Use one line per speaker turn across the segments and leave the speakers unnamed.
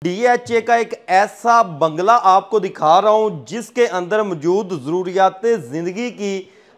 DHA का एक ऐसा बंगला आपको दिखा रहा हूं जिसके अंदर मौजूद ज़रूरियात ज़िंदगी की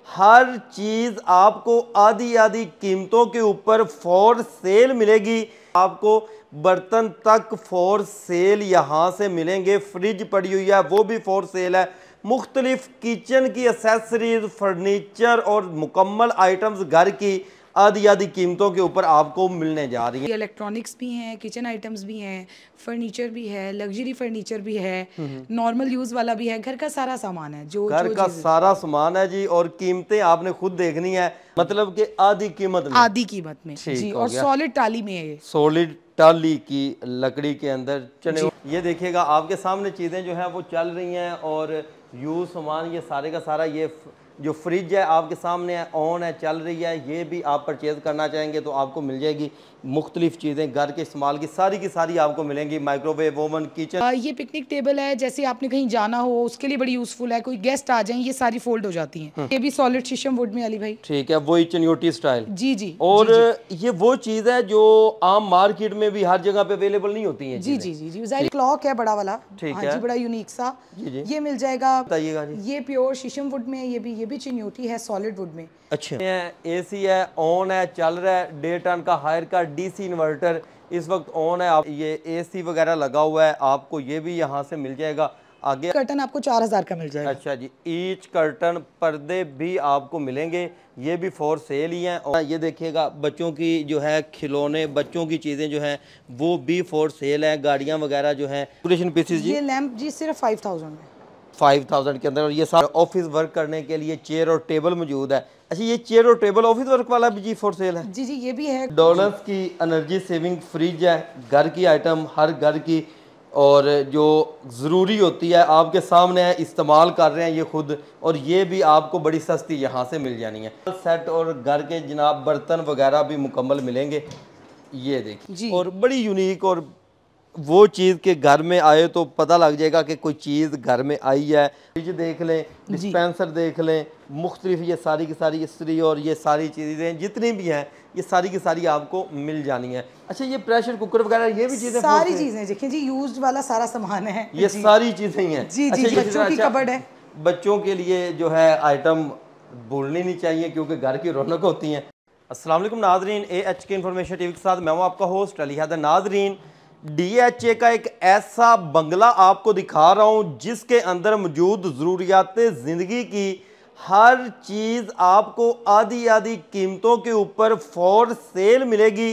हर चीज़ आपको आधी आधी कीमतों के ऊपर फॉर सेल मिलेगी। आपको बर्तन तक फॉर सेल यहाँ से मिलेंगे। फ्रिज पड़ी हुई है वो भी फॉर सेल है। मुख्तलिफ किचन की एसेसरीज, फर्नीचर और मुकम्मल आइटम्स घर की आधी आधी कीमतों के ऊपर आपको मिलने जा रही है।
इलेक्ट्रॉनिक्स भी हैं, किचन आइटम्स भी हैं, फर्नीचर भी है, लग्जरी फर्नीचर भी है, नॉर्मल यूज वाला भी है, घर का सारा सामान है। जो
घर का सारा सामान है जी। और कीमतें आपने खुद देखनी है, मतलब कि आधी कीमत में
जी। और सॉलिड टाली में है ये,
सॉलिड टाली की लकड़ी के अंदर चने। ये देखिएगा आपके सामने चीज़ें जो हैं वो चल रही हैं और यूज सामान ये सारे का सारा, ये जो फ्रिज है आपके सामने है, ऑन है, चल रही है। ये भी आप परचेज़ करना चाहेंगे तो आपको मिल जाएगी। मुख्तलिफ चीज़ें घर के इस्तेमाल की सारी आपको मिलेंगी। Microwave, oven, kitchen.
ये पिकनिक टेबल है, जैसे आपने कहीं जाना हो उसके लिए बड़ी यूजफुल है। कोई गेस्ट आ जाए ये सारी फोल्ड हो जाती हैं। ये भी सॉलिड शीशम वुड में, अली भाई।
ठीक है, वही चनियोटी स्टाइल।
जी जी।
और ये वो चीज़ है जो आम मार्केट में भी हर जगह पे अवेलेबल नहीं होती है।
जी जी जी जी। क्लॉक है बड़ा वाला,
ठीक
हाँ
है
जी, बड़ा यूनिक सा।
जी।
ये मिल जाएगा,
बताइएगा जी।
ये प्योर शीशम वुड में, ये भी चिन्योटी है सॉलिड वुड में।
अच्छा, एसी है, ऑन है, चल रहा है। 1.5 टन का हायर का डीसी इन्वर्टर इस वक्त ऑन है। आप ये एसी वगैरह लगा हुआ है, आपको ये भी यहाँ से मिल जाएगा। आगे
कर्टन आपको 4000 का मिल जाएगा।
अच्छा जी, ईच कर्टन पर्दे भी आपको मिलेंगे, ये भी फॉर सेल ही हैं। और ये देखिएगा बच्चों की जो है खिलौने, बच्चों की चीज़ें जो हैं वो भी फॉर सेल हैं। गाड़ियाँ वगैरह जो हैं, डेकोरेशन पीसेस जी,
ये लैंप जी सिर्फ 5000 में,
5000 के अंदर। और ये सारा ऑफिस वर्क करने के लिए चेयर और टेबल मौजूद है। अच्छा, ये चेयर और टेबल ऑफिस वर्क वाला भी जी फॉर सेल है।
जी जी, ये भी है।
डॉलर्स की एनर्जी सेविंग फ्रिज है, घर की आइटम, हर घर की और जो ज़रूरी होती है आपके सामने है, इस्तेमाल कर रहे हैं ये खुद। और ये भी आपको बड़ी सस्ती यहाँ से मिल जानी है। सेट और घर के जनाब बर्तन वगैरह भी मुकम्मल मिलेंगे। ये देखिए, और बड़ी यूनिक, और वो चीज़ के घर में आए तो पता लग जाएगा कि कोई चीज़ घर में आई है। फ्रिज देख लें, डिस्पेंसर देख लें, मुख्तलिफ ये सारी की सारी इस्त्री और ये सारी चीज़ें जितनी भी हैं ये सारी की सारी आपको मिल जानी है। अच्छा, ये प्रेशर कुकर वगैरह ये भी चीज़ें,
सारी चीज़ें देखिए जी, यूज्ड वाला सारा सामान है,
ये सारी चीज़ें ही हैं।
जी जी। बच्चों की कबर्ड है,
बच्चों के लिए जो है आइटम भूलनी नहीं चाहिए क्योंकि घर की रौनक होती हैं। अस्सलाम वालेकुम नाजरीन, AHK इन्फॉर्मेशन टीवी के साथ मैं हूँ आपका होस्ट अली हैदर। नाजरीन, DHA का एक ऐसा बंगला आपको दिखा रहा हूं जिसके अंदर मौजूद ज़रूरियात ज़िंदगी की हर चीज़ आपको आधी आधी कीमतों के ऊपर फॉर सेल मिलेगी।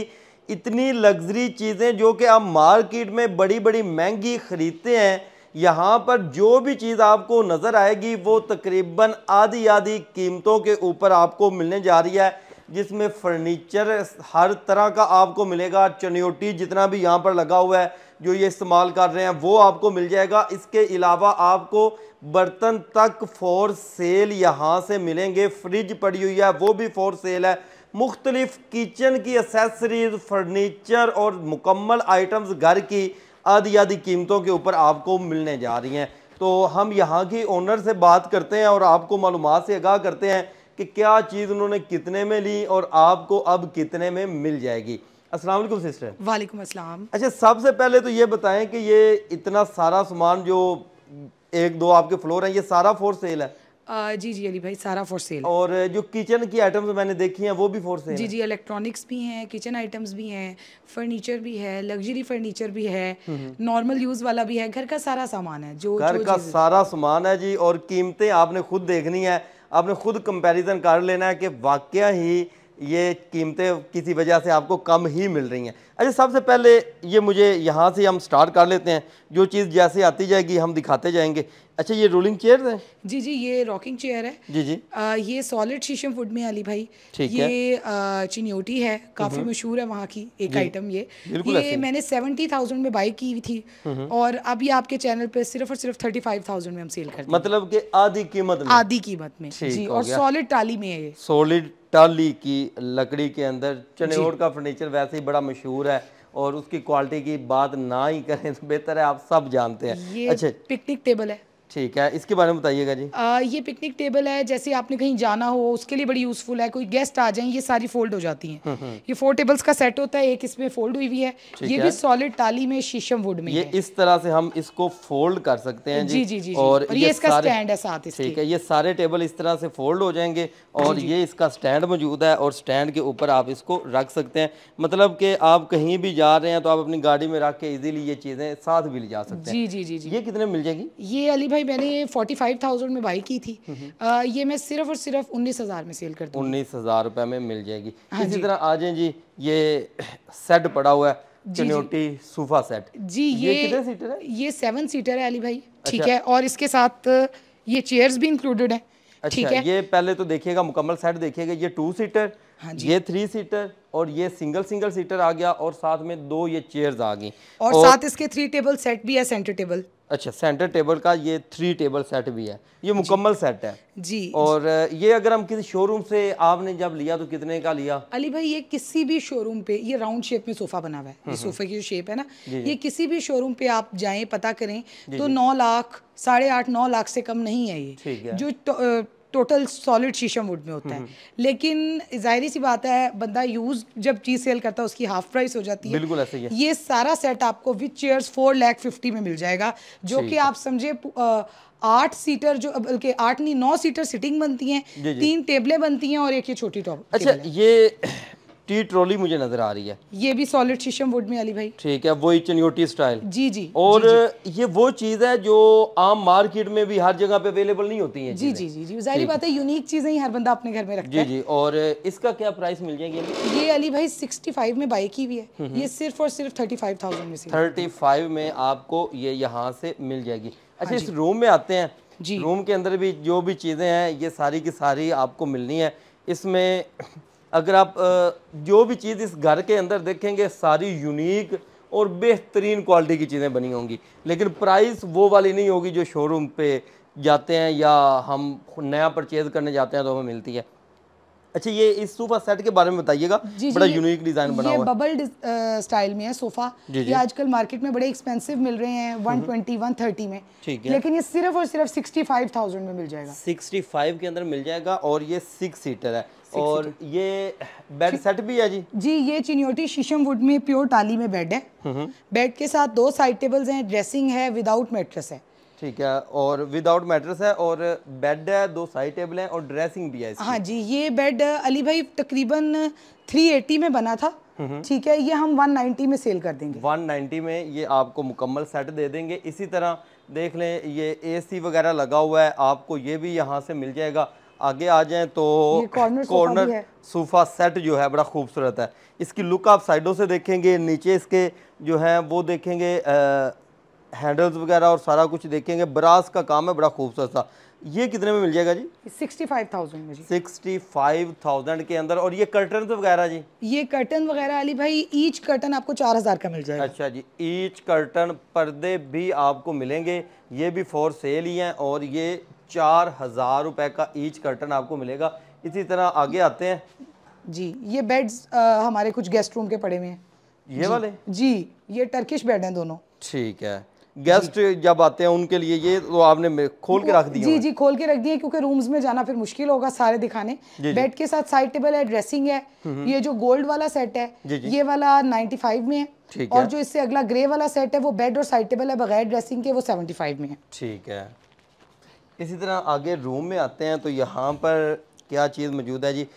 इतनी लग्जरी चीज़ें जो कि आप मार्केट में बड़ी बड़ी महंगी ख़रीदते हैं, यहाँ पर जो भी चीज़ आपको नज़र आएगी वो तकरीबन आधी आधी कीमतों के ऊपर आपको मिलने जा रही है। जिसमें फर्नीचर हर तरह का आपको मिलेगा। चनियोटी जितना भी यहाँ पर लगा हुआ है जो ये इस्तेमाल कर रहे हैं वो आपको मिल जाएगा। इसके अलावा आपको बर्तन तक फॉर सेल यहाँ से मिलेंगे। फ्रिज पड़ी हुई है वो भी फॉर सेल है। मुख्तलिफ किचन की एसेसरीज, फर्नीचर और मुकम्मल आइटम्स घर की आधी आधी कीमतों के ऊपर आपको मिलने जा रही हैं। तो हम यहाँ की ओनर से बात करते हैं और आपको मालूमात से आगाह करते हैं कि क्या चीज़ उन्होंने कितने में ली और आपको अब कितने में मिल जाएगी। अस्सलाम वालेकुम सिस्टर।
वालेकुम अस्सलाम।
अच्छा, सबसे पहले तो ये बताएं कि ये इतना सारा सामान जो 1-2 आपके फ्लोर हैं ये सारा फॉर सेल है?
जी जी अली भाई, सारा फॉर सेल।
और जो किचन की आइटम्स मैंने देखी हैं वो भी फॉर सेल?
जी जी, इलेक्ट्रॉनिक्स भी हैं, किचन आइटम्स भी हैं, फर्नीचर भी है, लग्जरी फर्नीचर भी है, नॉर्मल यूज वाला भी है, घर का सारा सामान है। जो
घर का सारा सामान है जी। और कीमतें आपने खुद देखनी है, आपने खुद कंपैरिजन कर लेना है कि वाकया ही ये कीमतें किसी वजह से आपको कम ही मिल रही हैं। अच्छा, सबसे पहले ये मुझे यहाँ से हम स्टार्ट कर लेते हैं, जो चीज़ जैसे आती जाएगी हम दिखाते जाएंगे। अच्छा, ये रोलिंग चेयर है? जी
जी, ये रॉकिंग चेयर है।
जी जी।
ये सॉलिड शीशम वुड में अली भाई।
ठीक
है। ये चिन्योटी है, काफ़ी मशहूर है वहाँ की एक आइटम। ये मैंने 70,000 में बाई की थी और अब ये आपके चैनल पे सिर्फ और सिर्फ 35,000 में हम सेल करते हैं।
मतलब कि आधी कीमत में
जी। और सॉलिड टाली में है ये,
सॉलिड टाली की लकड़ी के अंदर। चनेओट का फर्नीचर वैसे ही बड़ा मशहूर है और उसकी क्वालिटी की बात ना ही करें तो बेहतर है, आप सब जानते हैं।
ये अच्छा पिकनिक टेबल है।
ठीक है, इसके बारे में बताइएगा जी।
ये पिकनिक टेबल है, जैसे आपने कहीं जाना हो उसके लिए बड़ी यूज़फुल है, कोई गेस्ट आ जाएं ये सारी फोल्ड हो जाती हैं। ये 4 टेबल्स का सेट होता है, एक इसमें फोल्ड हुई हुई है, ये भी सॉलिड टाली में शीशम वुड में
ये
है।
इस तरह से हम इसको फोल्ड कर सकते हैं जी।
जी।
और
ये इसका स्टैंड है साथ इसके।
ठीक है, ये सारे टेबल इस तरह से फोल्ड हो जाएंगे और ये इसका स्टैंड मौजूद है और स्टैंड के ऊपर आप इसको रख सकते हैं। मतलब कि आप कहीं भी जा रहे हैं तो आप अपनी गाड़ी में रख के इजीली ये चीज़ें साथ भी ले जा सकते हैं।
जी।
ये कितने में मिल जाएगी?
ये अली भाई मैंने 45,000 में बाई की थी, ये मैं सिर्फ और सिर्फ 19,000 में सेल कर दूँ।
19,000 रुपए में मिल जाएगी। इसी तरह आ जाए जी, ये सेट पड़ा हुआ है, चिन्योटी सोफा सेट
जी।
ये कितने सीटर है?
ये 7 सीटर है अली भाई। ठीक है, और इसके साथ ये चेयर्स भी इंक्लूडेड है। ठीक है,
ये पहले तो देखिएगा, मुकम्मल सेट देखिएगा। ये 2 सीटर, ये 3 सीटर और ये सिंगल सीटर आ गया और साथ में 2 ये चेयर्स आ गई
और साथ इसके 3 टेबल सेट भी है, सेंटर टेबल।
अच्छा, सेंटर टेबल का ये 3 टेबल सेट भी है, ये मुकम्मल सेट है
जी।
और ये अगर हम किसी शोरूम से आपने जब लिया तो कितने का लिया?
अली भाई ये किसी भी शोरूम पे, ये राउंड शेप में सोफा बना हुआ है, ये सोफे की जो शेप है ना, ये किसी भी शोरूम पे आप जाएं पता करें तो 9 लाख 8.5 9 लाख से कम नहीं है ये, जो टोटल सॉलिड शीशम वुड में होता है। लेकिन जाहिर सी बात है, बंदा यूज जब चीज सेल करता है उसकी हाफ प्राइस हो जाती है।
बिल्कुल ऐसे ही है।
ये सारा सेट आपको विद चेयर्स 4,50,000 में मिल जाएगा, जो कि आप समझे 8 सीटर, जो बल्कि 8 नहीं 9 सीटर सिटिंग बनती हैं, 3 टेबलें बनती हैं और एक ये छोटी टॉप।
अच्छा, ये टी ट्रॉली मुझे नजर आ रही है,
ये भी सॉलिड शीशम वुड में अली भाई। ठीक
है, वही चिन्योटी स्टाइल।
जी।
और ये वो चीज है जो आम मार्केट में भी हर जगह पे अवेलेबल नहीं होती है।
जी। जाहिर बात है, यूनिक चीजें ही हर बंदा अपने घर में रखता है।
जी। और इसका क्या प्राइस मिल जाएगी?
ये अली भाई 65 में बाई की हुई है, ये सिर्फ और सिर्फ 35,000 में से।
35 में आपको ये यहाँ से मिल जाएगी। अच्छा, इस रूम में आते हैं जी। रूम के अंदर भी जो भी चीज़ें हैं ये सारी की सारी आपको मिलनी है। इसमें अगर आप जो भी चीज़ इस घर के अंदर देखेंगे सारी यूनिक और बेहतरीन क्वालिटी की चीज़ें बनी होंगी, लेकिन प्राइस वो वाली नहीं होगी जो शोरूम पे जाते हैं या हम नया परचेज करने जाते हैं तो हमें मिलती है। अच्छा, ये इस सोफा सेट के बारे में बताइएगा। बड़ा यूनिक डिजाइन बना हुआ है,
बबल स्टाइल में है सोफा। ये आजकल मार्केट में बड़े एक्सपेंसिव मिल रहे हैं 120 130 में, ठीक है, लेकिन ये सिर्फ और सिर्फ 65,000 में मिल जाएगा। 65
के अंदर मिल जाएगा और ये 6 सीटर है और ये बेड सेट भी है जी।
ये चिन्योटी शीशम वुड में प्योर टाली में बेड है। बेड के साथ 2 साइड टेबल्स हैं, ड्रेसिंग है, विदाउट मैट्रेस है।
ठीक है, और विदाउट मैट्रेस है और बेड है, 2 साइड टेबल हैं और ड्रेसिंग भी है इसकी।
हाँ जी, ये बेड अली भाई तकरीबन 380 में बना था। ठीक है, ये हम 190 में सेल कर देंगे।
190 में ये आपको मुकम्मल सेट दे देंगे। इसी तरह देख लें, ये AC वगैरह लगा हुआ है, आपको ये भी यहाँ से मिल जाएगा। आगे आ जाएं तो कॉर्नर सोफा सेट जो है बड़ा खूबसूरत है। इसकी लुक आप साइडों से देखेंगे, नीचे इसके जो है वो देखेंगे हैंडल्स वगैरह और सारा कुछ देखेंगे, ब्रास का काम है, बड़ा खूबसूरत सा। ये कितने में मिल जाएगा जी?
65,000 में जी।
65,000 के अंदर। और ये कर्टन वगैरह जी?
ये कर्टन वगैरह अली भाई ईच कर्टन आपको 4,000 का मिल जाएगा।
अच्छा जी, ईच कर्टन पर्दे भी आपको मिलेंगे, ये भी फॉर सेल ही हैं और ये 4,000 रुपए का ईच कर्टन आपको मिलेगा। इसी तरह आगे आते हैं
जी। ये बेड्स हमारे कुछ गेस्ट रूम के पड़े हुए हैं,
ये वाले
जी। ये टर्किश बेड हैं दोनों।
ठीक है, गेस्ट जब आते हैं उनके लिए ये तो आपने खोल के रख दिए?
जी, खोल के रख दिए क्योंकि रूम्स में जाना फिर मुश्किल होगा सारे दिखाने। बेड के साथ साइड टेबल है, ड्रेसिंग है। ये जो गोल्ड वाला सेट है ये वाला 95 में है और जो इससे अगला ग्रे वाला सेट है वो बेड और साइड टेबल है बगैर ड्रेसिंग के, वो 75 में है।
ठीक है, इसी तरह आगे रूम में आते हैं तो यहाँ पर क्या चीज़ मौजूद है जी?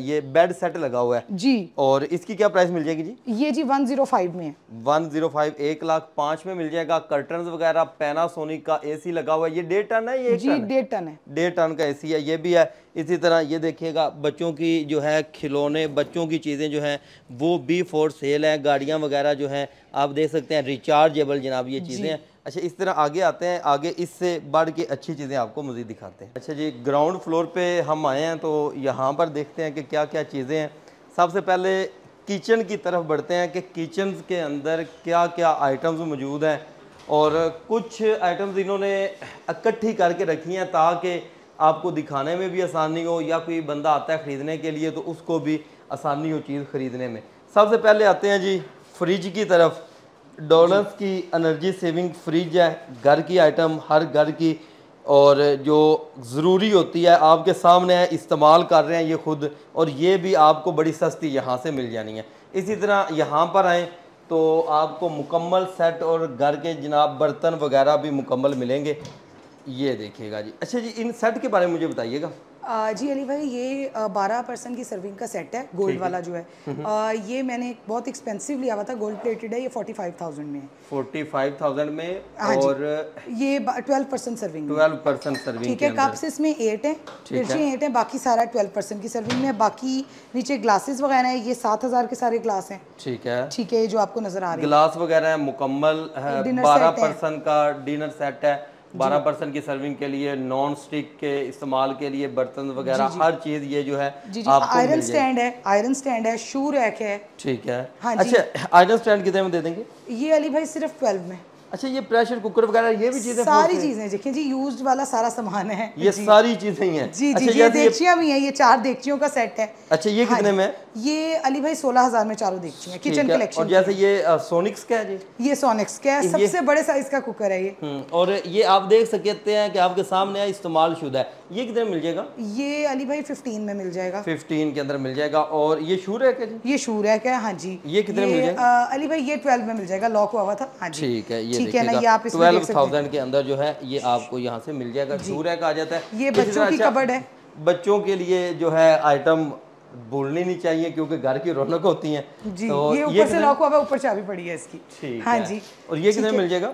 ये बेड सेट लगा हुआ है
जी।
और इसकी क्या प्राइस मिल जाएगी जी?
ये जी 105 में है।
105 1,05,000 में मिल जाएगा। कर्टन्स वगैरह पैनासोनिक का AC लगा हुआ है। ये 1.5 टन है, ये 1
जी 1.5 टन है।
1.5 टन का AC है, ये भी है। इसी तरह ये देखिएगा, बच्चों की जो है खिलौने, बच्चों की चीज़ें जो हैं वो भी फॉर सेल हैं। गाड़ियाँ वगैरह जो हैं आप देख सकते हैं, रिचार्जेबल जनाब ये चीज़ें हैं। अच्छा, इस तरह आगे आते हैं, आगे इससे बढ़ के अच्छी चीज़ें आपको मज़ीद दिखाते हैं। अच्छा जी, ग्राउंड फ्लोर पे हम आए हैं तो यहाँ पर देखते हैं कि क्या क्या चीज़ें हैं। सबसे पहले किचन की तरफ बढ़ते हैं कि किचन के अंदर क्या क्या आइटम्स मौजूद हैं और कुछ आइटम्स इन्होंने इकट्ठी करके रखी हैं ताकि आपको दिखाने में भी आसानी हो या कोई बंदा आता है ख़रीदने के लिए तो उसको भी आसानी हो चीज़ ख़रीदने में। सबसे पहले आते हैं जी फ्रिज की तरफ। डॉलर्स की एनर्जी सेविंग फ्रिज है, घर की आइटम, हर घर की और जो ज़रूरी होती है आपके सामने है, इस्तेमाल कर रहे हैं ये खुद, और ये भी आपको बड़ी सस्ती यहाँ से मिल जानी है। इसी तरह यहाँ पर आएँ तो आपको मुकम्मल सेट और घर के जनाब बर्तन वगैरह भी मुकम्मल मिलेंगे। ये देखिएगा जी। अच्छा जी, इन सेट के बारे में मुझे बताइएगा।
जी अली भाई, ये 12 पर्सन की सर्विंग का सेट है, गोल्ड वाला जो है। ये मैंने बहुत एक्सपेंसिव लिया हुआ था, गोल्ड प्लेटेड है, ये 45,000 में है।
45,000 में।
हाँ
और
ये 12% सर्विंग
12% सर्विंग,
ठीक है। कप्स इसमें 8 है, मिर्ची 8 है, बाकी सारा 12% की सर्विंग में है। बाकी नीचे ग्लासेस वगैरह है, ये 7,000 के सारे ग्लास हैं।
ठीक है,
ठीक है, जो आपको नजर आ रहे हैं
ग्लास वगैरह है मुकम्मल है। 12% का डिनर सेट है, 12% की सर्विंग के लिए, नॉन स्टिक के इस्तेमाल के लिए बर्तन वगैरह हर चीज ये जो है आपको
आयरन स्टैंड है, आयरन स्टैंड है, शू रैक है।
ठीक है।
हाँ
अच्छा, आयरन स्टैंड कितने में दे देंगे?
ये अली भाई सिर्फ 12 में।
अच्छा, ये प्रेशर कुकर वगैरह ये भी चीजें,
सारी चीजें देखिए जी, यूज्ड वाला सारा सामान है,
ये सारी चीजें ही हैं।
जी जी, ये देगचियां भी हैं, ये 4 देगचियों का सेट है।
अच्छा, ये कितने में?
ये अली भाई 16,000 में 4 देगचियां, किचन कलेक्शन।
और जैसे ये सोनिक्स का है जी,
ये सोनिक्स का है, सबसे बड़े साइज का कुकर है ये।
और ये आप देख सकते हैं कि आपके सामने इस्तेमाल शुदा है। ये कितने में मिल जाएगा? ये
अली भाई 15 में मिल जाएगा,
15 के अंदर मिल जाएगा। और ये शू रैक है जी?
ये शू रैक है, हाँ जी।
ये कितने में मिल जाएगा?
अली भाई ये 12 में मिल जाएगा, लॉक हुआ था। हाँ जी,
ठीक है। ये
ठीक है ना, ये आप
12,000 के अंदर जो है ये आपको यहाँ से मिल जाएगा। शू रैक आ जाता है।
ये बच्चों की कबर्ड है,
बच्चों के लिए जो है आइटम भूलनी नहीं चाहिए क्योंकि घर की रौनक होती है
जी। तो ये ऊपर से लॉक हुआ है, ऊपर चाबी पड़ी है इसकी।
ठीक
हाँ
है
जी।
और ये कितने मिल जाएगा?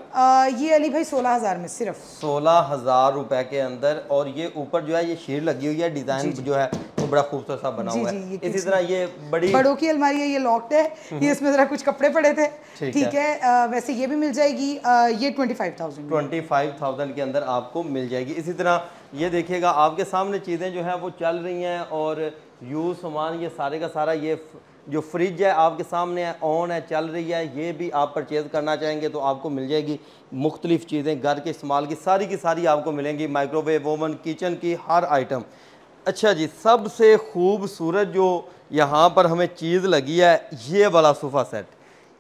ये अली भाई 16,000 में, सिर्फ
16,000 रुपए के अंदर। और ये ऊपर जो है ये शीट लगी हुई है, डिजाइन जो है वो बड़ा खूबसूरत सा बना हुआ है। इसी तरह ये बड़ों
की अलमारी है, ये लॉक्ड है, ये इसमें जरा कुछ कपड़े पड़े थे। ठीक है, वैसे ये भी मिल जाएगी, ये
25,000 के अंदर आपको मिल जाएगी। इसी तरह ये देखिएगा आपके सामने चीज़ें जो है वो चल रही हैं, और यूज़ सामान ये सारे का सारा, ये जो फ्रिज है आपके सामने है, ऑन है, चल रही है। ये भी आप परचेज़ करना चाहेंगे तो आपको मिल जाएगी। मुख्तलिफ चीज़ें घर के इस्तेमाल की सारी आपको मिलेंगी, माइक्रोवेव, ओवन, किचन की हर आइटम। अच्छा जी, सबसे खूबसूरत जो यहाँ पर हमें चीज़ लगी है, ये वाला सोफ़ा सेट,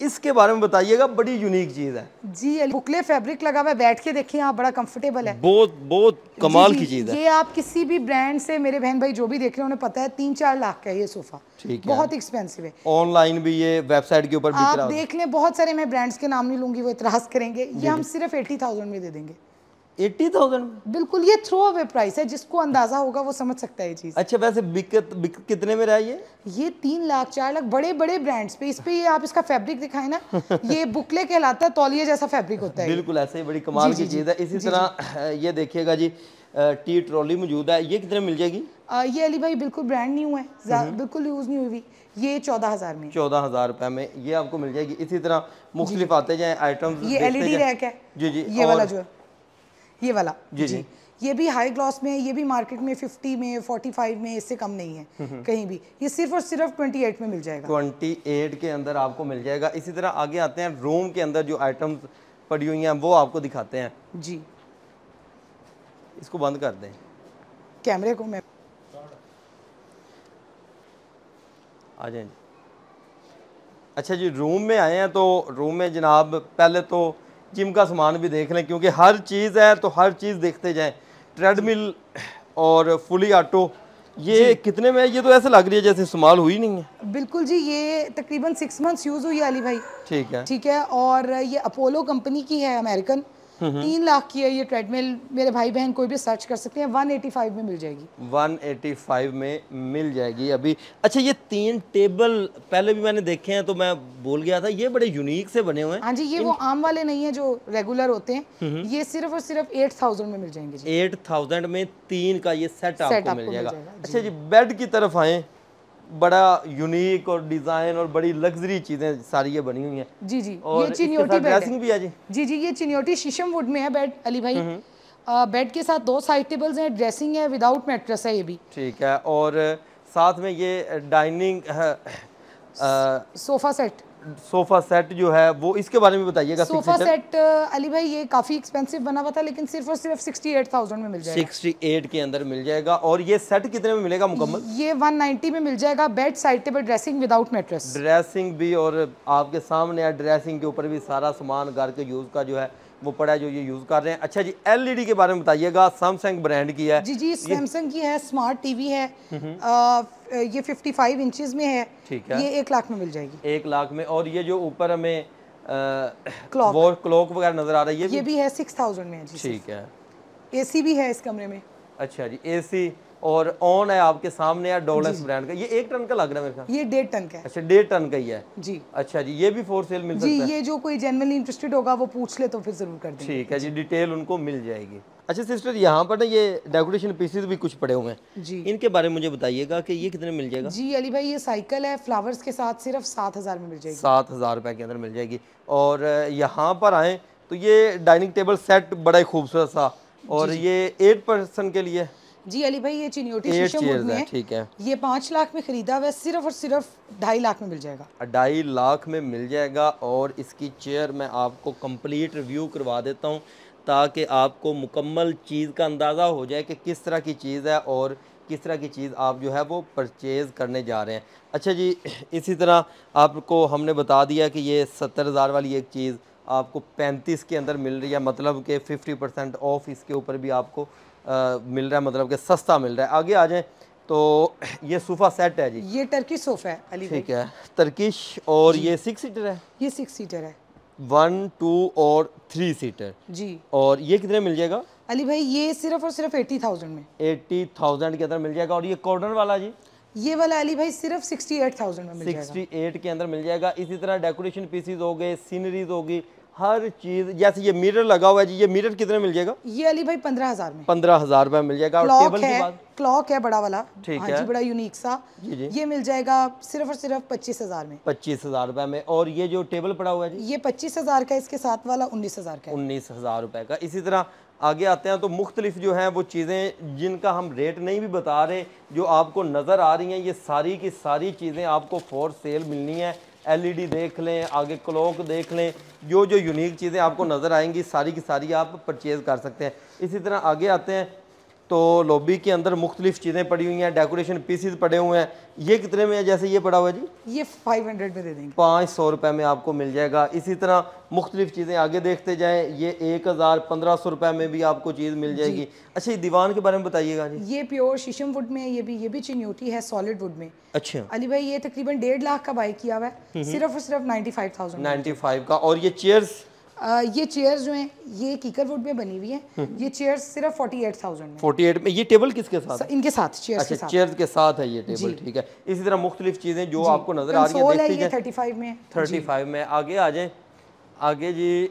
इसके बारे में बताइएगा। बड़ी यूनिक चीज़ है
जी, बुकले फैब्रिक लगा हुआ है, बैठ के देखिए आप, बड़ा कंफर्टेबल है,
बहुत कमाल की चीज़ है।
ये आप किसी भी ब्रांड से, मेरे बहन भाई जो भी देख रहे हैं उन्हें पता है, 3-4 लाख का है ये सोफा।
ठीक है,
बहुत एक्सपेंसिव है।
ऑनलाइन भी, ये वेबसाइट के ऊपर
आप देख लें, बहुत सारे, मैं ब्रांड्स के नाम नहीं लूंगी, वो इतराज करेंगे। ये हम सिर्फ 80,000 में दे देंगे।
80,000?
बिल्कुल, ये थ्रो अवे प्राइस है, जिसको अंदाजा होगा वो समझ सकता है ये चीज।
अच्छा, वैसे बिक कितने में रहा ये
3 लाख 4 लाख, बड़े बड़े ब्रांड्स पे। इस पे ये आप इसका फैब्रिक दिखाएं ना, ये बुकले कहलाता है, तौलिए जैसा फैब्रिक होता है।
बिल्कुल ऐसे ही, बड़ी कमाल की चीज़ है। इसी तरह ये देखिएगा जी, टी ट्रॉली मौजूद है। ये कितने मिल जाएगी?
ये अली भाई बिल्कुल ब्रांड न्यू है, बिल्कुल यूज नहीं हुई। ये 14,000 में,
14,000 रुपए में ये आपको मिल जाएगी। इसी तरह मुख्तलिफ आते जाए आइटम।
ये LED रैक है
जी जी,
ये वाला जो है, ये वाला
जी जी,
ये भी हाई ग्लॉस में है। ये भी मार्केट में 50 में, 45 में, इससे कम नहीं है कहीं भी। ये सिर्फ और सिर्फ 28 में मिल जाएगा।
28 के अंदर आपको मिल जाएगा। इसी तरह आगे आते हैं, रूम के अंदर जो आइटम्स पड़ी हुई हैं वो आपको दिखाते हैं
जी।
इसको बंद कर दें
कैमरे को, मैं
आ जाए। अच्छा जी, रूम में आए हैं तो रूम में जनाब पहले तो जिम का सामान भी देख लें, क्योंकि हर चीज़ है तो हर चीज़ देखते जाएं। ट्रेडमिल और फुली ऑटो, ये कितने में है? ये तो ऐसे लग रही है जैसे इस्तेमाल हुई नहीं है।
बिल्कुल जी, ये तकरीबन 6 मंथ्स यूज़ हुई है अली भाई।
ठीक है,
ठीक है। और ये अपोलो कंपनी की है, अमेरिकन, 3 लाख की है ये ट्रेडमिल। मेरे भाई बहन कोई भी सर्च कर सकते हैं, 185 में मिल जाएगी।
185 में मिल जाएगी अभी। अच्छा, ये 3 टेबल पहले भी मैंने देखे हैं तो मैं भूल गया था, ये बड़े यूनिक से बने हुए हैं।
हाँ जी, ये वो आम वाले नहीं है जो रेगुलर होते हैं। ये सिर्फ और सिर्फ 8,000 में मिल जाएंगे जी।
8,000 में 3 का ये सेट आपको मिल जाएगा। अच्छा जी, बेड की तरफ आए, बड़ा यूनिक और डिजाइन और बड़ी लग्जरी चीजें सारी ये बनी हुई हैं।
जी जी,
और
ये चिनियोटी
ड्रेसिंग भी है जी।
जी जी, ये चिनियोटी शीशम वुड में है बेड अली भाई। बेड के साथ 2 साइड टेबल्स हैं, ड्रेसिंग है, विदाउट मैट्रेस है ये भी।
ठीक है। और साथ में ये डाइनिंग सोफा सेट जो है वो, इसके बारे में बताइएगा।
सोफा सेट अली भाई ये काफी एक्सपेंसिव बना हुआ था, लेकिन सिर्फ और सिर्फ 68,000 में मिल जाएगा।
68 के अंदर मिल जाएगा। और ये सेट कितने में मिलेगा मुकम्मल?
ये 190 में मिल जाएगा। Bed, side table, dressing without mattress.
Dressing भी और आपके सामने है, ड्रेसिंग के ऊपर भी सारा सामान घर के यूज का जो है वो पड़ा है जो ये यूज़ कर रहे हैं। अच्छा जी, एलईडी के बारे में बताइएगा, सैमसंग ब्रांड की है।
जी जी, सैमसंग की है, स्मार्ट टीवी है, ये 55 इंचेस में है।
ठीक है,
ये 1 लाख में मिल जाएगी।
1 लाख में। और ये जो ऊपर हमें वो क्लॉक वगैरह नजर आ रहा है,
ये भी है 6000 में है जी।
ठीक है,
एसी भी है इस कमरे में।
अच्छा जी, एसी और ऑन है आपके सामने है, डोलेक्स ब्रांड का। ये 1 टन का लग रहा है मेरे ख्याल।
ये 1.5 टन का है।
अच्छा, 1.5 टन का ही है
जी।
अच्छा जी, ये भी फॉर सेल मिल सकता है
जी, ये जो कोई जेन्युइनली इंटरेस्टेड होगा वो पूछ ले तो फिर जरूर कर देंगे।
ठीक है जी, डिटेल उनको मिल जाएगी। अच्छा सिस्टर, यहाँ पर ना ये डेकोरेशन पीसेस भी कुछ पड़े हुए हैं
जी,
इनके बारे में मुझे बताइएगा कि ये कितने मिल जाएगा।
जी अली भाई, ये साइकिल है फ्लावर्स के साथ, सिर्फ 7000 में मिल जाएगी।
7000 रुपए के अंदर मिल जाएगी। और यहाँ पर आए तो ये डाइनिंग टेबल सेट बड़ा ही खूबसूरत सा, और ये 8 पर्सन के लिए।
जी अली भाई, ये चिनियोटी शीशम वुड में है।
ठीक है,
ये 5 लाख में खरीदा हुआ है, सिर्फ और सिर्फ 2.5 लाख में मिल जाएगा।
2.5 लाख में मिल जाएगा। और इसकी चेयर मैं आपको कंप्लीट रिव्यू करवा देता हूँ ताकि आपको मुकम्मल चीज़ का अंदाज़ा हो जाए कि किस तरह की चीज़ है और किस तरह की चीज़ आप जो है वो परचेज़ करने जा रहे हैं। अच्छा जी, इसी तरह आपको हमने बता दिया कि ये 70,000 वाली एक चीज़ आपको 35 के अंदर मिल रही है, मतलब कि 50% ऑफ इसके ऊपर भी आपको मिल रहा है, मतलब कि सस्ता मिल रहा है। आगे आ जाएं तो ये सोफ़ा सेट है जी,
ये टर्किश सोफ़ा है अली भाई।
ठीक है, टर्किश। और ये 6 सीटर है,
ये 6 सीटर है,
1, 2 और 3 सीटर
जी।
और ये कितने मिल जाएगा
अली भाई? ये सिर्फ और सिर्फ 80,000 में,
80,000 के अंदर मिल जाएगा। और ये कॉर्नर वाला जी,
ये वाला अली भाई सिर्फ 68,000 में मिल जाएगा।
68 के अंदर मिल जाएगा। इसी तरह डेकोरेशन पीसीज हो गए, सीनरीज होगी, हर चीज। जैसे ये मिरर लगा हुआ है जी, ये मिरर कितने मिल जाएगा?
ये अली भाई 15,000 में।
15,000 रुपए मिल जाएगा। और टेबल की बात,
क्लॉक है बड़ा वाला,
ठीक
हाँ
है
जी, बड़ा यूनिक सा।
जी,
ये मिल जाएगा सिर्फ और सिर्फ 25,000 में।
25,000 रुपए में। और ये जो टेबल पड़ा हुआ है जी,
ये 25,000 का, इसके साथ वाला 19,000 का है।
19,000 रुपए का। इसी तरह आगे आते हैं तो मुख्तलिफ जो है वो चीज़ें जिनका हम रेट नहीं भी बता रहे, जो आपको नज़र आ रही हैं, ये सारी की सारी चीज़ें आपको फॉर सेल मिलनी है। एलईडी देख लें, आगे क्लॉक देख लें, जो जो यूनिक चीज़ें आपको नज़र आएंगी सारी की सारी आप परचेज़ कर सकते हैं। इसी तरह आगे आते हैं तो लॉबी के अंदर मुख्तलिफ चीज़ें पड़ी हुई हैं, डेकोरेशन पीसीज पड़े हुए हैं। ये कितने में है? जैसे ये पड़ा हुआ है जी,
ये 500 में दे देंगे,
500 रुपये में आपको मिल जाएगा। इसी तरह मुख्तलिफ चीज़ें आगे देखते जाएं, ये 1000 1500 रुपये में भी आपको चीज़ मिल जाएगी। अच्छा, ये दीवान के बारे में बताइएगा जी।
ये प्योर शीशम वुड में है, ये भी चिन्योटी है सॉलिड वुड में।
अच्छा
अली भाई, ये तकरीबन 1.5 लाख का बाई किया हुआ है, सिर्फ और सिर्फ 95,000
95 का। और ये चेयर्स,
ये चेयर्स जो हैं ये कीकर वुड में बनी हुई हैं। ये चेयर्स सिर्फ 48,000 में।
48 में। ये टेबल किसके साथ?
इनके साथ, चेयर्स
अच्छा,
के साथ।
चेयर्स के साथ है ये टेबल, ठीक है। इसी तरह मुख्तलिफ चीज़ें जो आपको नजर आ रही
है,
है,
ये 35 में,
35 में। आगे आ जाए, आगे जी,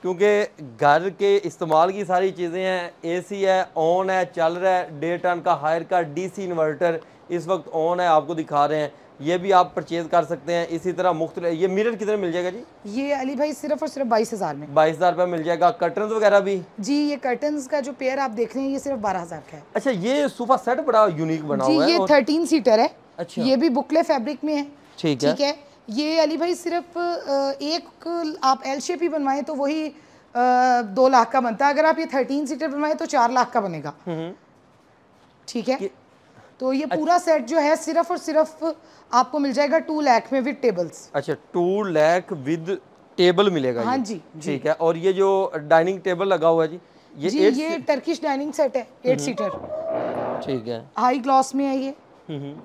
क्योंकि घर के इस्तेमाल की सारी चीज़ें हैं। एसी है, ऑन है, चल रहा है। 1.5 टन का हायर का डीसी इन्वर्टर इस वक्त ऑन है, आपको दिखा रहे हैं। ये भी आप परचेज कर सकते हैं। इसी तरह मुख्तलिफ, ये मिरर कितने मिल जाएगा जी?
ये अली भाई सिर्फ और सिर्फ 22,000 में।
22,000 रुपये मिल जाएगा। कर्टन्स वगैरह भी
जी, ये कर्टन्स का जो पेयर आप देख रहे हैं ये सिर्फ 12,000 का है।
अच्छा, ये सोफा सेट बड़ा यूनिक बना हुआ है।
ये 13 सीटर है।
अच्छा,
ये भी बुकले फैब्रिक में है,
ठीक
है। ये अली भाई सिर्फ एक आप एल शेप ही बनवाएं तो वही 2 लाख का बनता है। अगर आप ये 13 सीटर बनवाएं तो 4 लाख का बनेगा, ठीक है। तो ये पूरा सेट जो है सिर्फ और सिर्फ आपको मिल जाएगा 2 लाख में विद टेबल्स।
अच्छा, 2 लाख विद टेबल मिलेगा?
हाँ जी,
ठीक है। और ये जो डाइनिंग टेबल लगा हुआ है जी,
ये टर्किश डाइनिंग सेट है, 8 सीटर,
ठीक है।
हाई ग्लॉस में है ये।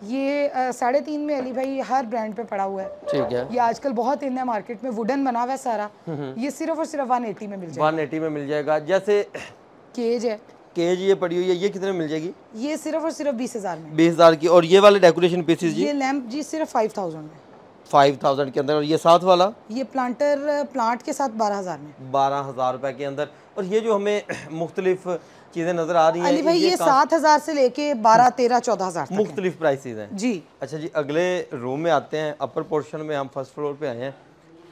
ये 3.5 में अली भाई हर ब्रांड पे पड़ा हुआ है, ठीक है। ये आजकल बहुत इन है मार्केट में, वुडन बना हुआ है सारा। ये सिर्फ और सिर्फ 180 में मिल जाएगा।
180 में मिल जाएगा। जैसे
केज है,
केज ये पड़ी हुई है, ये कितने में मिल जाएगी?
ये सिर्फ और सिर्फ 20,000 में।
20,000 की। और ये वाले डेकोरेशन पीसेस जी?
ये लैंप जी सिर्फ 5,000 में।
5,000 के अंदर। और ये साथ वाला?
ये प्लांट के साथ 12,000 में।
12,000 रुपए के अंदर। और ये जो हमें मुख्तलिफ चीज़ें नज़र आ रही हैं
अली भाई, ये 7,000 से लेके 12, 13, 14,000
मुख्तलिफ प्राइसेस हैं
जी।
अच्छा जी, अगले रूम में आते हैं। अपर पोर्शन में हम फर्स्ट फ्लोर पे आए हैं,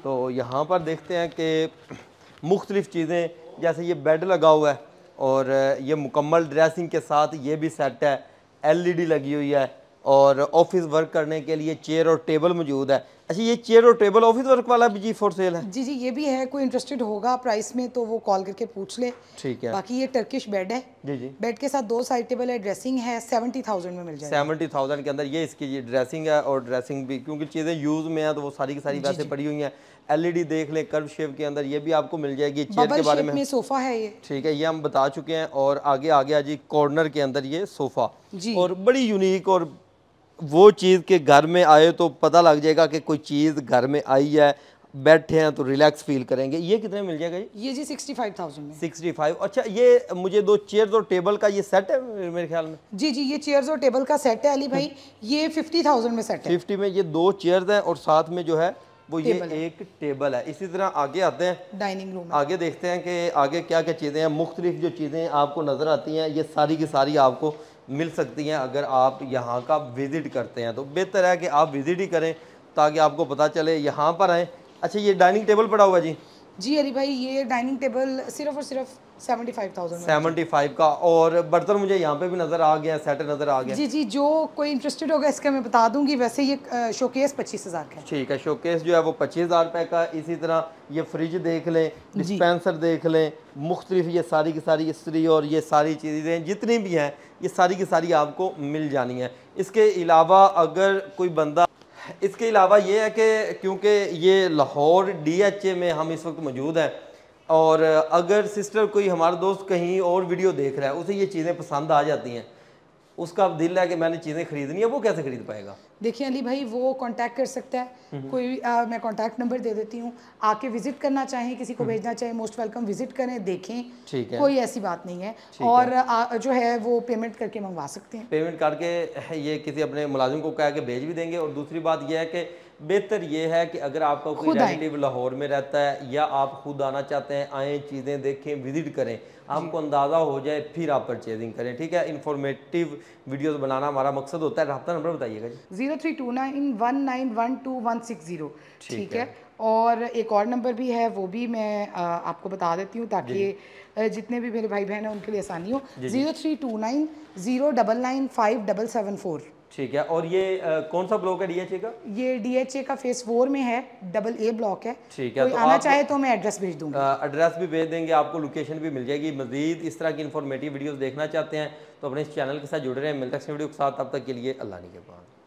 तो यहाँ पर देखते हैं कि मुख्तलिफ चीज़ें, जैसे ये बेड लगा हुआ है और ये मुकम्मल ड्रेसिंग के साथ ये भी सेट है, एलईडी लगी हुई है और ऑफिस वर्क करने के लिए चेयर और टेबल मौजूद है। अच्छा, ये चेयर और टेबल ऑफिस वर्क वाला भी जी फॉर सेल है?
जी जी, ये भी है। कोई इंटरेस्टेड होगा प्राइस में तो वो कॉल करके पूछ ले,
ठीक है।
बाकी ये टर्किश बेड है
जी जी,
बेड के साथ 2 साइड टेबल है, ड्रेसिंग है, 70,000 में मिल जाएगा।
70,000 के अंदर ये इसकी ये ड्रेसिंग है। और ड्रेसिंग भी क्योंकि चीज़ें यूज़ में है तो वो सारी की सारी वैसे पड़ी हुई हैं, LED देख लें कर्व शेप के अंदर, ये भी आपको मिल जाएगी। चेयर के बारे में
सोफा है ये,
ठीक है, ये हम बता चुके हैं। और आगे आ गया जी कॉर्नर के अंदर ये सोफ़ा, और बड़ी यूनिक, और वो चीज़ के घर में आए तो पता लग जाएगा कि कोई चीज़ घर में आई है, बैठे हैं तो रिलैक्स फील करेंगे। ये कितने मिल जाएगा
ये जी 65,000 में।
65। अच्छा, ये मुझे 2 चेयर्स और टेबल का ये सेट है मेरे ख्याल में।
जी ये चेयर्स और टेबल का सेट है अली भाई, ये 50,000 में सेट है।
50 में ये 2 चेयर्स हैं और साथ में जो है वो ये एक टेबल है। इसी तरह आगे आते हैं
डाइनिंग रूम,
आगे देखते हैं कि आगे क्या क्या चीज़ें हैं। मुख्तलिफ जो चीज़ें आपको नज़र आती हैं ये सारी की सारी आपको मिल सकती हैं अगर आप यहाँ का विज़िट करते हैं। तो बेहतर है कि आप विज़िट ही करें ताकि आपको पता चले, यहाँ पर आएँ। अच्छा, ये डाइनिंग टेबल पड़ा हुआ जी
अली भाई, ये डाइनिंग टेबल सिर्फ और सिर्फ
75 का, और बर्तन मुझे यहाँ पे भी नज़र आ गया, सेट नज़र आ गया।
जी जो कोई इंटरेस्टेड होगा इसका मैं बता दूंगी। वैसे ये शोकेस 25,000 का है।
ठीक है, शोकेस जो है वो 25,000 रुपये का। इसी तरह ये फ्रिज देख लें, डिस्पेंसर देख लें, मुख्तलिफ ये सारी की सारी इस्त्री और ये सारी चीज़ें जितनी भी हैं ये सारी की सारी आपको मिल जानी है। इसके अलावा अगर कोई बंदा, इसके अलावा ये है कि क्योंकि ये लाहौर DHA में हम इस वक्त मौजूद हैं, और अगर सिस्टर कोई हमारा दोस्त कहीं और वीडियो देख रहा है, उसे ये चीज़ें पसंद आ जाती हैं, उसका दिल है कि मैंने चीज़ें खरीदनी है, वो कैसे खरीद पाएगा?
देखिए अली भाई, वो कांटेक्ट कर सकता है कोई मैं कांटेक्ट नंबर दे देती हूँ, आके विजिट करना चाहें, किसी को भेजना चाहें, मोस्ट वेलकम, विजिट करें, देखें, ठीक है, कोई ऐसी बात नहीं है। और जो है वो पेमेंट करके मंगवा सकते हैं।
पेमेंट करके ये किसी अपने मुलाजिम को कह के भेज भी देंगे। और दूसरी बात यह है कि बेहतर ये है कि अगर आपका कोई रिलेटिव लाहौर में रहता है या आप खुद आना चाहते हैं, आएँ, चीज़ें देखें, विजिट करें, आपको अंदाज़ा हो जाए, फिर आप परचेजिंग करें। ठीक है, इंफॉर्मेटिव वीडियोस बनाना हमारा मकसद होता है। रब्ता नंबर बताइएगा जी।
0329191260। ठीक है, और एक और नंबर भी है, वो भी मैं आपको बता देती हूँ ताकि जितने भी मेरे भाई बहन हैं उनके लिए आसानी हो। 032909957774।
ठीक है, और ये कौन सा ब्लॉक है DHA का?
ये DHA का फेस 4 में है, AA ब्लॉक है।
ठीक है,
कोई आना चाहे तो मैं एड्रेस भेज दूंगा।
एड्रेस भी भेज देंगे, आपको लोकेशन भी मिल जाएगी। मजीद इस तरह की इन्फॉर्मेटिव वीडियोस देखना चाहते हैं तो अपने इस चैनल के साथ जुड़े रहें। मिलते हैं वीडियो के साथ, तब तक के लिए अल्लाह निगहबान।